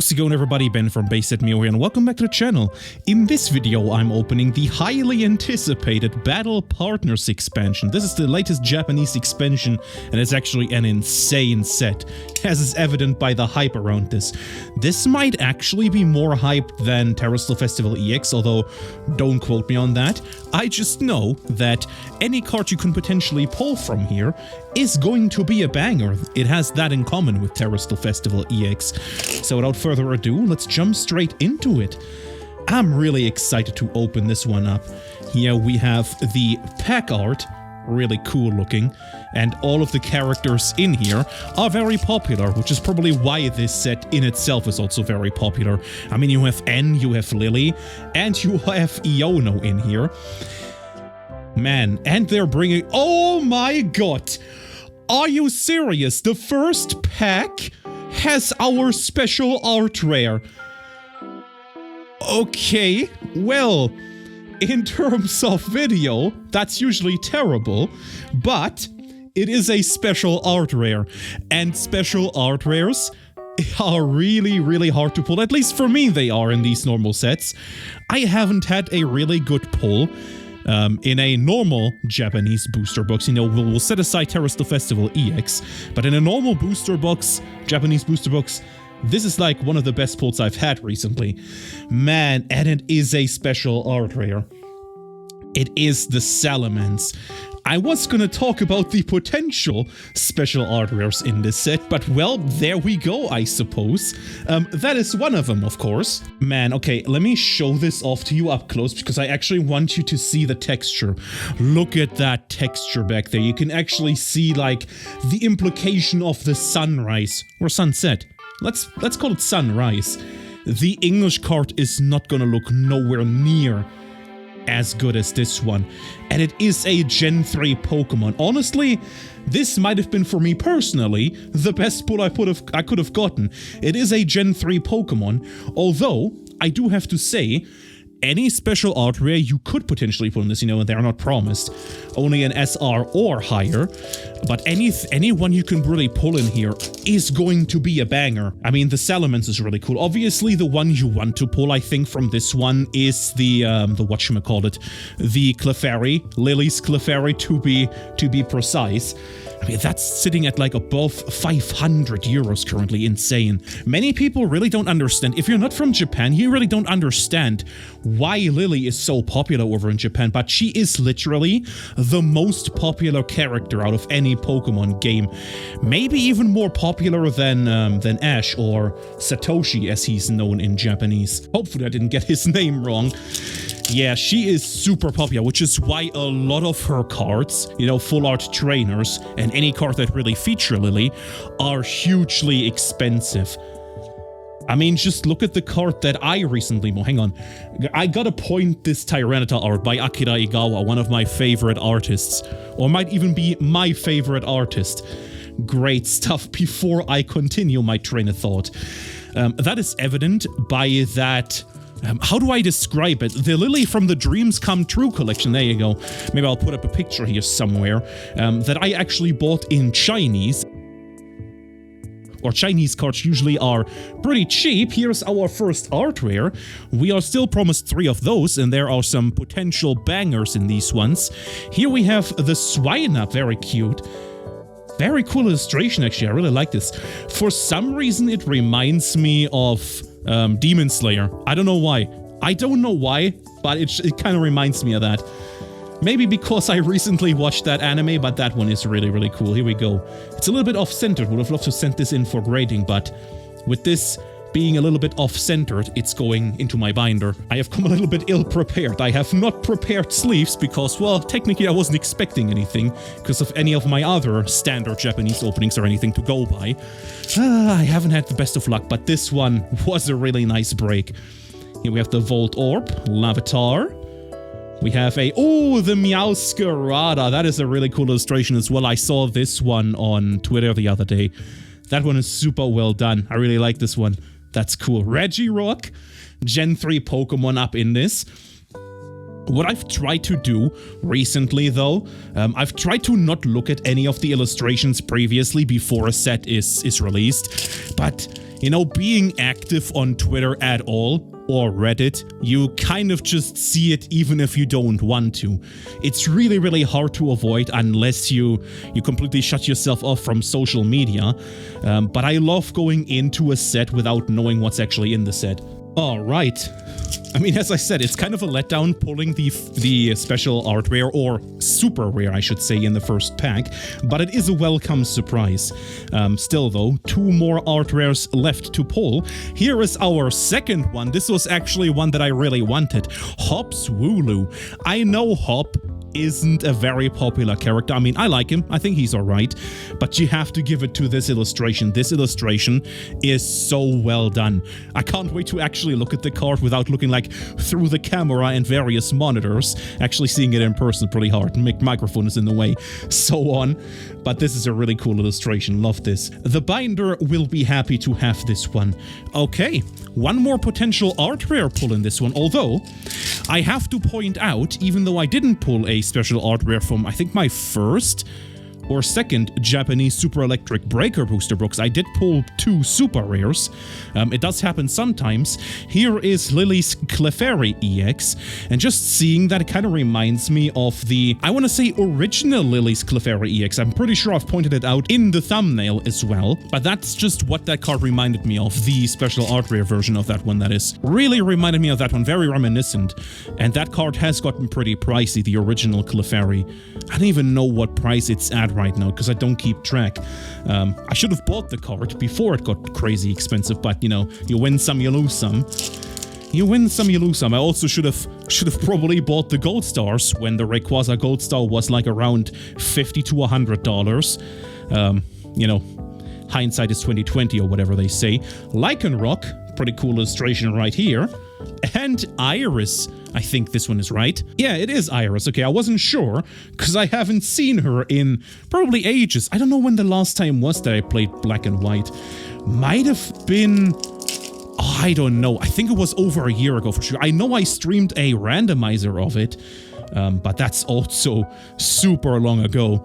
How's it going, everybody? Ben from basesetmew here, and welcome back to the channel. In this video, I'm opening the highly anticipated Battle Partners expansion. This is the latest Japanese expansion, and it's actually an insane set, as is evident by the hype around this. This might actually be more hype than Terrestrial Festival EX, although don't quote me on that. I just know that any card you can potentially pull from here is going to be a banger. It has that in common with Terrestrial Festival EX. So without further ado, let's jump straight into it. I'm really excited to open this one up. Here we have the pack art, really cool looking, and all of the characters in here are very popular, which is probably why this set in itself is also very popular. I mean, you have N, you have Lillie, and you have Iono in here. Man, and they're bringing... Oh my god! Are you serious? The first pack has our special art rare. Okay, well, in terms of video, that's usually terrible, but it is a special art rare, and special art rares are really hard to pull. At least for me they are in these normal sets. I haven't had a really good pull in a normal Japanese booster box. You know, we'll set aside Terrestrial Festival EX, but in a normal booster box, Japanese booster box, this is like one of the best pulls I've had recently. Man, and it is a special art rare. It is the Salamence. I was gonna talk about the potential special art rares in this set, but well, there we go, I suppose. That is one of them, of course. Man, okay, let me show this off to you up close, because I actually want you to see the texture. Look at that texture back there. You can actually see, like, the implication of the sunrise, or sunset. Let's call it sunrise. The English card is not gonna look nowhere near as good as this one, and it is a Gen 3 Pokemon. Honestly, this might have been, for me personally, the best pull I could have gotten. It is a Gen 3 Pokemon, although I do have to say, any special art rare you could potentially pull in this, you know, and they're not promised, only an SR or higher, but anyone you can really pull in here is going to be a banger. I mean, the Salamence is really cool. Obviously, the one you want to pull, I think, from this one is the whatchamacallit, the Clefairy, Lillie's Clefairy to be precise. I mean, that's sitting at like above 500 euros currently. Insane. Many people really don't understand. If you're not from Japan, you really don't understand why Lillie is so popular over in Japan, but she is literally the most popular character out of any Pokemon game. Maybe even more popular than Ash, or Satoshi as he's known in Japanese. Hopefully I didn't get his name wrong. Yeah, she is super popular, which is why a lot of her cards, you know, full art trainers, and any card that really feature Lillie, are hugely expensive. I mean, just look at the card that I recently... Well, hang on. I gotta point this Tyranitar art by Akira Igawa, one of my favorite artists. Or might even be my favorite artist. Great stuff. Before I continue my train of thought. That is evident by that... how do I describe it? The Lillie from the Dreams Come True collection, there you go. Maybe I'll put up a picture here somewhere, that I actually bought in Chinese. Or Chinese cards usually are pretty cheap. Here's our first art rare. We are still promised 3 of those, and there are some potential bangers in these ones. Here we have the Swinub, very cute. Very cool illustration, actually. I really like this. For some reason, it reminds me of Demon Slayer. I don't know why. I don't know why, but it kind of reminds me of that. Maybe because I recently watched that anime, but that one is really cool. Here we go. It's a little bit off-centered. Would have loved to send this in for grading, but with this being a little bit off-centered, it's going into my binder. I have come a little bit ill-prepared. I have not prepared sleeves because, well, technically I wasn't expecting anything because of any of my other standard Japanese openings or anything to go by. I haven't had the best of luck, but this one was a really nice break. Here we have the Volt Orb, Lavatar. We have the Meowscarada. That is a really cool illustration as well. I saw this one on Twitter the other day. That one is super well done. I really like this one. That's cool. Regirock, Gen 3 Pokemon up in this. What I've tried to do recently, though, I've tried to not look at any of the illustrations previously before a set is released, but you know, being active on Twitter at all, or Reddit, you kind of just see it even if you don't want to. It's really, really hard to avoid unless you completely shut yourself off from social media. But I love going into a set without knowing what's actually in the set. All right. I mean, as I said, it's kind of a letdown pulling the special art rare, or super rare, I should say, in the first pack, but it is a welcome surprise. Still, though, 2 more art rares left to pull. Here is our second one. This was actually one that I really wanted. Hop's Wooloo. I know Hop isn't a very popular character. I mean, I like him. I think he's alright. But you have to give it to this illustration. This illustration is so well done. I can't wait to actually look at the card without looking like through the camera and various monitors. Actually seeing it in person pretty hard. Microphone is in the way. So on. But this is a really cool illustration. Love this. The binder will be happy to have this one. Okay. One more potential art rare pull in this one. Although, I have to point out, even though I didn't pull a special art rare from, I think, my first or second Japanese Super Electric Breaker booster box, I did pull 2 super rares. It does happen sometimes. Here is Lillie's Clefairy EX, and just seeing that, it kind of reminds me of the, I want to say, original Lillie's Clefairy EX. I'm pretty sure I've pointed it out in the thumbnail as well, but that's just what that card reminded me of, the special art rare version of that one, that is. Really reminded me of that one, very reminiscent, and that card has gotten pretty pricey, the original Clefairy. I don't even know what price it's at right now, because I don't keep track. I should have bought the card before it got crazy expensive, but you know, you win some, you lose some. You win some, you lose some. I also should have probably bought the Gold Stars when the Rayquaza Gold Star was like around $50 to $100. You know, hindsight is 20/20 or whatever they say. Lycanroc, pretty cool illustration right here. And Iris, I think this one is right. Yeah, it is Iris. Okay, I wasn't sure, because I haven't seen her in probably ages. I don't know when the last time was that I played Black and White. Might have been... Oh, I don't know. I think it was over a year ago for sure. I know I streamed a randomizer of it, but that's also super long ago.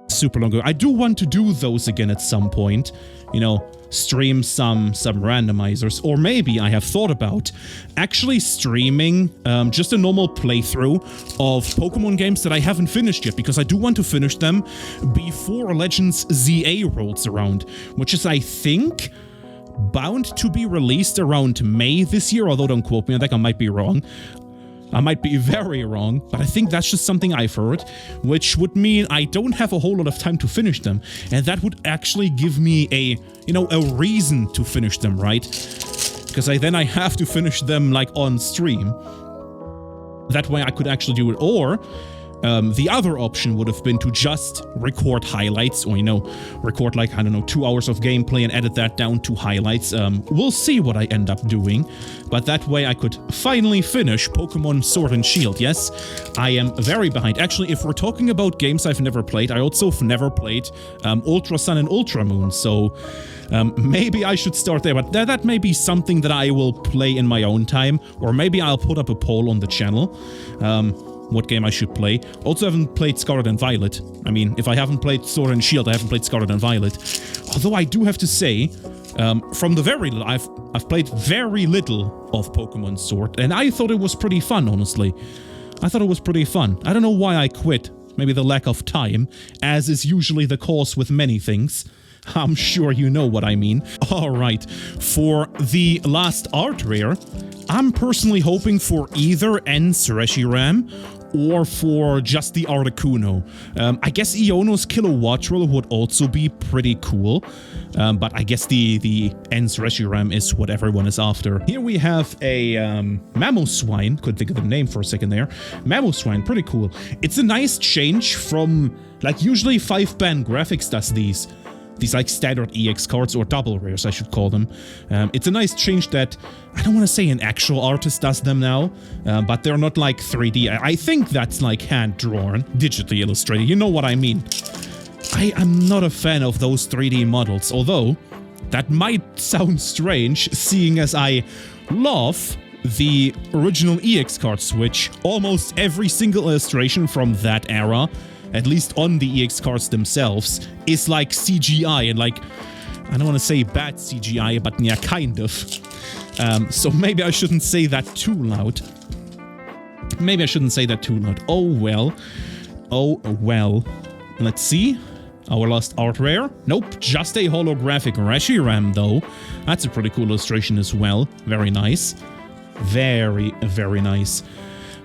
Super long ago. I do want to do those again at some point. You know, stream some randomizers, or maybe I have thought about actually streaming just a normal playthrough of Pokemon games that I haven't finished yet, because I do want to finish them before Legends ZA rolls around, which is, I think, bound to be released around May this year, although don't quote me, I think I might be wrong. I might be very wrong, but I think that's just something I've heard, which would mean I don't have a whole lot of time to finish them, and that would actually give me a, you know, a reason to finish them, right? Because then I have to finish them, like, on stream. That way I could actually do it, or... the other option would have been to just record highlights, or, you know, record like, I don't know, 2 hours of gameplay and edit that down to highlights. We'll see what I end up doing, but that way I could finally finish Pokemon Sword and Shield. Yes, I am very behind. Actually, if we're talking about games I've never played, I also have never played Ultra Sun and Ultra Moon, so maybe I should start there, but that may be something that I will play in my own time, or maybe I'll put up a poll on the channel. What game I should play. Also haven't played Scarlet and Violet. I mean, if I haven't played Sword and Shield, I haven't played Scarlet and Violet. Although I do have to say, from the very little, I've played very little of Pokemon Sword, and I thought it was pretty fun, honestly. I thought it was pretty fun. I don't know why I quit. Maybe the lack of time, as is usually the cause with many things. I'm sure you know what I mean. Alright, for the last art rare, I'm personally hoping for either N Reshiram or for just the Articuno. I guess Iono's Kilowattrel would also be pretty cool, but I guess the N Reshiram is what everyone is after. Here we have a Mamoswine. Couldn't think of the name for a second there. Mamoswine, pretty cool. It's a nice change from, like, usually 5-band graphics does these like standard EX cards, or double rares I should call them. It's a nice change that, I don't want to say an actual artist does them now, but they're not like 3D. I think that's like hand-drawn, digitally illustrated, you know what I mean. I am not a fan of those 3D models, although that might sound strange, seeing as I love the original EX cards, which almost every single illustration from that era, at least on the EX cards themselves, is like CGI and like I don't want to say bad CGI, but yeah, kind of. So maybe I shouldn't say that too loud. Maybe I shouldn't say that too loud. Oh well. Oh well. Let's see. Our last art rare. Nope, just a holographic Reshiram though. That's a pretty cool illustration as well. Very nice. Very, very nice.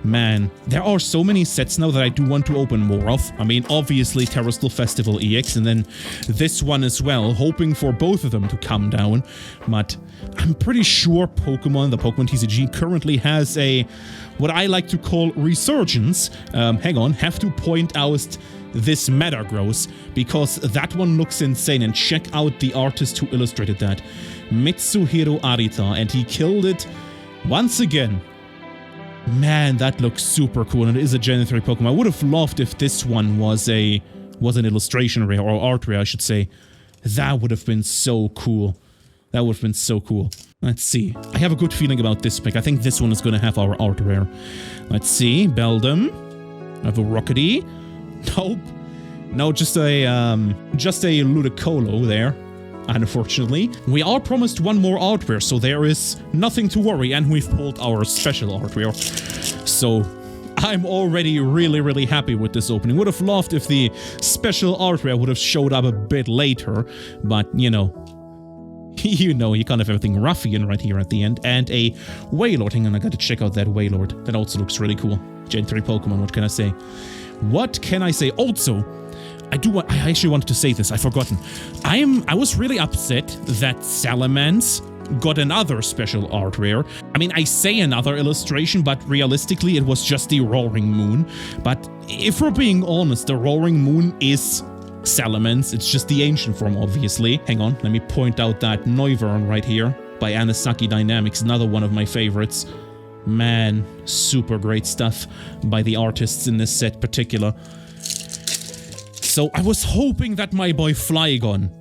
Man, there are so many sets now that I do want to open more of. I mean, obviously Terrestrial Festival EX and then this one as well, hoping for both of them to come down. But I'm pretty sure Pokemon, the Pokemon TCG, currently has a, what I like to call resurgence. Hang on, have to point out this Metagross, because that one looks insane, and check out the artist who illustrated that. Mitsuhiro Arita, and he killed it once again. Man, that looks super cool, and it is a Gen 3 Pokemon. I would have loved if this one was an illustration rare, or art rare, I should say. That would have been so cool. That would have been so cool. Let's see. I have a good feeling about this pick. I think this one is going to have our art rare. Let's see. Beldum. I have a Rockety. Nope. No, just a Ludicolo there. Unfortunately, we are promised one more art rare, so there is nothing to worry, and we've pulled our special art rare. So I'm already really happy with this opening. Would have loved if the special art rare would have showed up a bit later, but you know, you kind of everything ruffian right here at the end, and a Wailord. Hang on, I gotta check out that Wailord. That also looks really cool. Gen 3 Pokemon, what can I say? What can I say? Also, I actually wanted to say this, I've forgotten. I was really upset that Salamence got another special art rare. I mean, I say another illustration, but realistically it was just the Roaring Moon. But if we're being honest, the Roaring Moon is Salamence. It's just the ancient form, obviously. Hang on, let me point out that Noivern right here by Anisaki Dynamics, another one of my favorites. Man, super great stuff by the artists in this set particular. So I was hoping that my boy Flygon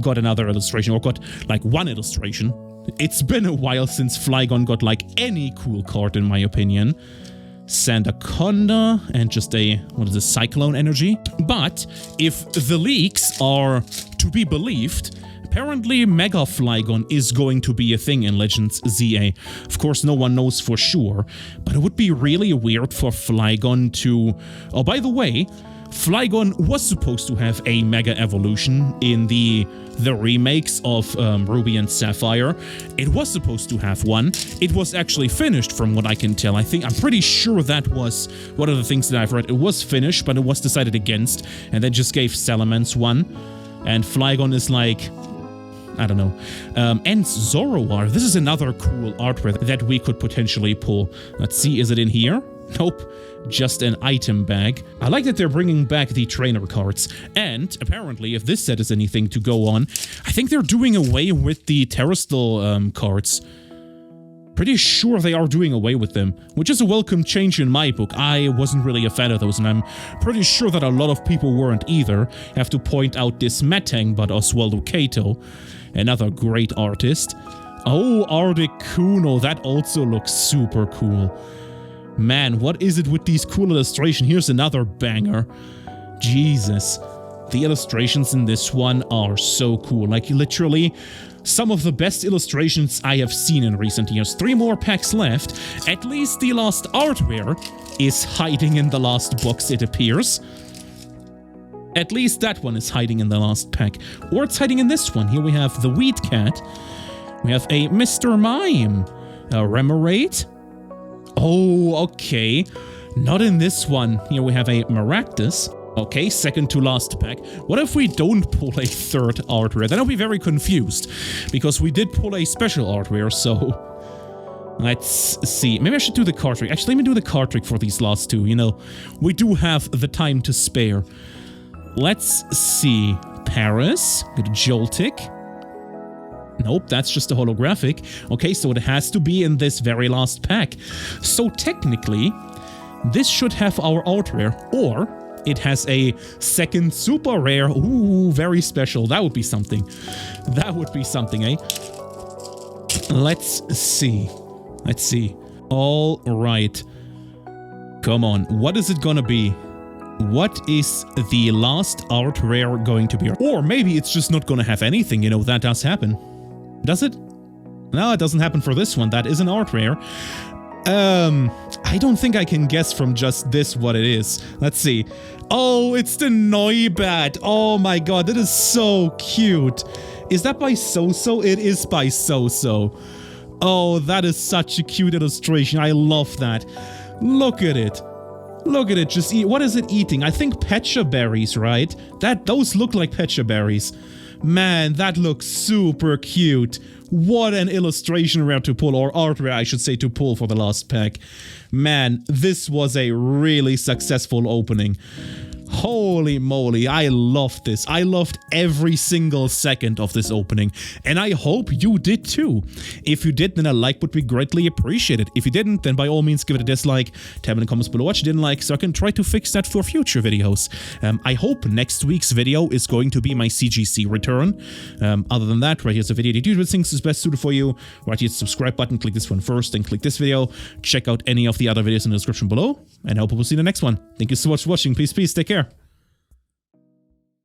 got another illustration, or got like one illustration. It's been a while since Flygon got like any cool card, in my opinion. Sandaconda and just a, what is this, Cyclone Energy? But if the leaks are to be believed, apparently Mega Flygon is going to be a thing in Legends ZA. Of course, no one knows for sure, but it would be really weird for Flygon to... Oh, by the way, Flygon was supposed to have a Mega Evolution in the remakes of Ruby and Sapphire. It was supposed to have one. It was actually finished from what I can tell. I'm pretty sure that was one of the things that I've read. It was finished, but it was decided against, and then just gave Salamence one. And Flygon is like... I don't know. N and Zoroark. This is another cool art rare that we could potentially pull. Let's see, is it in here? Nope. Just an item bag. I like that they're bringing back the trainer cards. And apparently, if this set is anything to go on, I think they're doing away with the Terrestrial cards. Pretty sure they are doing away with them, which is a welcome change in my book. I wasn't really a fan of those, and I'm pretty sure that a lot of people weren't either. I have to point out this Metang, but Oswaldo Cato, another great artist. Oh, Articuno, that also looks super cool. Man, what is it with these cool illustrations? Here's another banger. Jesus. The illustrations in this one are so cool. Like, literally, some of the best illustrations I have seen in recent years. 3 more packs left. At least the last art rare is hiding in the last box, it appears. At least that one is hiding in the last pack. Or it's hiding in this one. Here we have the Weed Cat. We have a Mr. Mime. A Remoraid. Oh, okay. Not in this one. Here we have a Maractus. Okay, second to last pack. What if we don't pull a third art rare? Then I'll be very confused, because we did pull a special art rare, so... Let's see. Maybe I should do the card trick. Actually, let me do the card trick for these last two. You know, we do have the time to spare. Let's see. Paris. Get a Joltik. Nope, that's just a holographic. Okay, so it has to be in this very last pack. So technically, this should have our art rare, or it has a second super rare. Ooh, very special. That would be something. That would be something, eh? Let's see. Let's see. All right. Come on. What is it gonna be? What is the last art rare going to be? Or maybe it's just not going to have anything, you know, that does happen. Does it? No, it doesn't happen for this one. That is an art rare. I don't think I can guess from just this what it is. Let's see. Oh, it's the Noibat. Oh my god, that is so cute. Is that by So-So? It is by So-So. Oh, that is such a cute illustration. I love that. Look at it. Look at it, just eat. What is it eating? I think Pecha berries, right? Those look like Pecha berries. Man, that looks super cute. What an illustration rare to pull, or art rare, I should say, to pull for the last pack. Man, this was a really successful opening. Holy moly, I loved this. I loved every single second of this opening, and I hope you did too. If you did, then a like would be greatly appreciated. If you didn't, then by all means give it a dislike. Tell me in the comments below what you didn't like so I can try to fix that for future videos. I hope next week's video is going to be my CGC return. Other than that, right here's a video that you think is best suited for you. Right here's the subscribe button, click this one first, then click this video. Check out any of the other videos in the description below, and I hope we'll see you in the next one. Thank you so much for watching. Peace, take care.